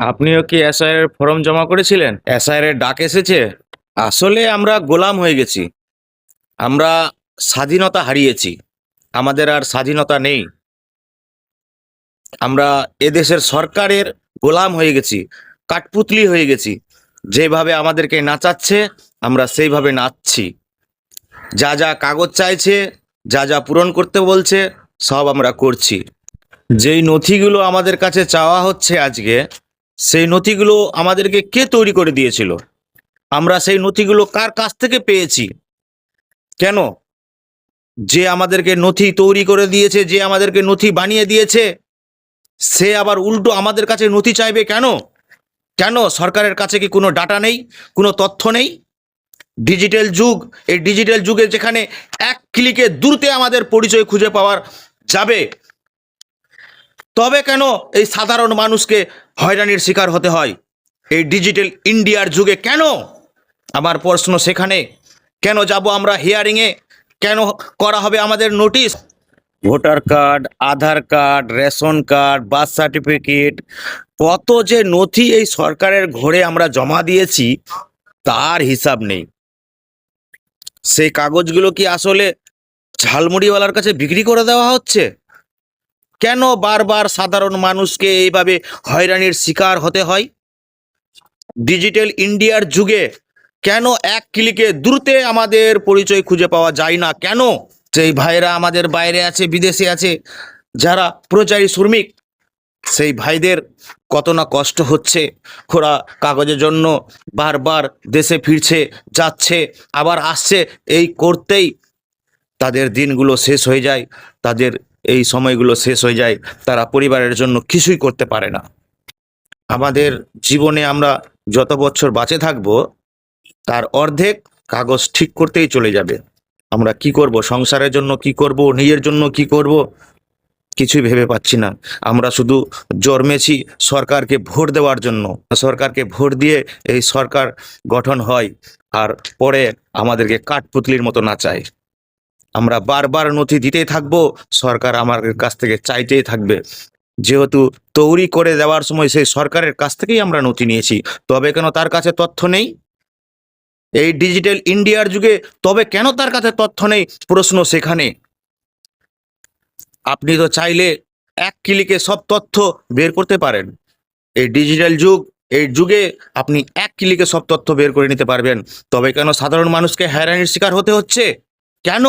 আপনিও কি এসআইআর এর ফর্ম জমা করেছিলেন? এসআইআর এর ডাক এসেছে? আসলে আমরা গোলাম হয়ে গেছি। আমরা স্বাধীনতা হারিয়েছি। আমাদের আর স্বাধীনতা নেই। আমরা এদেশের সরকারের গোলাম হয়ে গেছি, কাঠপুতলি হয়ে গেছি। যেভাবে আমাদেরকে নাচাচ্ছে, আমরা সেইভাবে নাচছি। যা যা কাগজ চাইছে, যা যা পূরণ করতে বলছে, সব আমরা করছি। যেই নথিগুলো আমাদের কাছে চাওয়া হচ্ছে আজকে, সেই নথিগুলো আমাদেরকে কে তৈরি করে দিয়েছিল? আমরা সেই নথিগুলো কার কাছ থেকে পেয়েছি? কেন? যে আমাদেরকে নথি তৈরি করে দিয়েছে, যে আমাদেরকে নথি বানিয়ে দিয়েছে, সে আবার উল্টো আমাদের কাছে নথি চাইবে কেন? কেন সরকারের কাছে কি কোনো ডাটা নেই, কোনো তথ্য নেই? ডিজিটাল যুগ, এই ডিজিটাল যুগে যেখানে এক ক্লিকে দ্রুত আমাদের পরিচয় খুঁজে পাওয়া যাবে, তবে কেন এই সাধারণ মানুষকে হয়রানির শিকার হতে হয়? এই ডিজিটাল ইন্ডিয়ার যুগে কেন? আমার প্রশ্ন সেখানে। কেন যাব আমরা হিয়ারিংয়ে? কেন করা হবে আমাদের notice? Voter card, Aadhaar card, ration card, birth certificate, কত যে নথি এই সরকারের ঘরে আমরা জমা দিয়েছি, তার হিসাব নেই। সেই কাগজগুলো কি আসলে ঝালমুড়িওয়ালার কাছে বিক্রি করে দেওয়া হচ্ছে? কেন বারবার সাধারণ মানুষকে এইভাবে হয়রানির শিকার হতে হয়? ডিজিটাল ইন্ডিয়ার যুগে কেন এক ক্লিকে দ্রুত আমাদের পরিচয় খুঁজে পাওয়া যায় না কেন? সেই ভাইরা আমাদের বাইরে আছে, বিদেশে আছে, যারা প্রচারী শ্রমিক, সেই ভাইদের কত না কষ্ট হচ্ছে। ওরা কাগজের জন্য বারবার দেশে ফিরছে, যাচ্ছে, আবার আসছে, এই করতেই তাদের দিনগুলো শেষ হয়ে যায়, তাদের এই সময়গুলো শেষ হয়ে যায়। তারা পরিবারের জন্য কিছুই করতে পারে না। আমাদের জীবনে আমরা যত বছর বাঁচে থাকব, তার অর্ধেক কাগজ ঠিক করতেই চলে যাবে। আমরা কি করব? সংসারের জন্য কি করব? নিজের জন্য কি করব? কিছুই ভেবে পাচ্ছি না। আমরা শুধু জন্মেছি সরকারকে ভোট দেওয়ার জন্য। সরকারকে ভোট দিয়ে এই সরকার গঠন হয়, আর পরে আমাদেরকে কাঠপুতলির মতো নাচায়। আমরা বারবার নথি দিতেই থাকবো, সরকার আমাদের কাছ থেকে চাইতেই থাকবে। যেহেতু তৈরি করে দেওয়ার সময় সেই সরকারের কাছ থেকেই আমরা নথি নিয়েছি, তবে কেন তার কাছে তথ্য নেই? এই ডিজিটাল ইন্ডিয়ার যুগে তবে কেন তার কাছে তথ্য নেই? প্রশ্ন সেখানে। আপনি তো চাইলে এক ক্লিকে সব তথ্য বের করতে পারেন। এই ডিজিটাল যুগ, এই যুগে আপনি এক ক্লিকে সব তথ্য বের করে নিতে পারবেন, তবে কেন সাধারণ মানুষকে হয়রানির শিকার হতে হচ্ছে? কেন?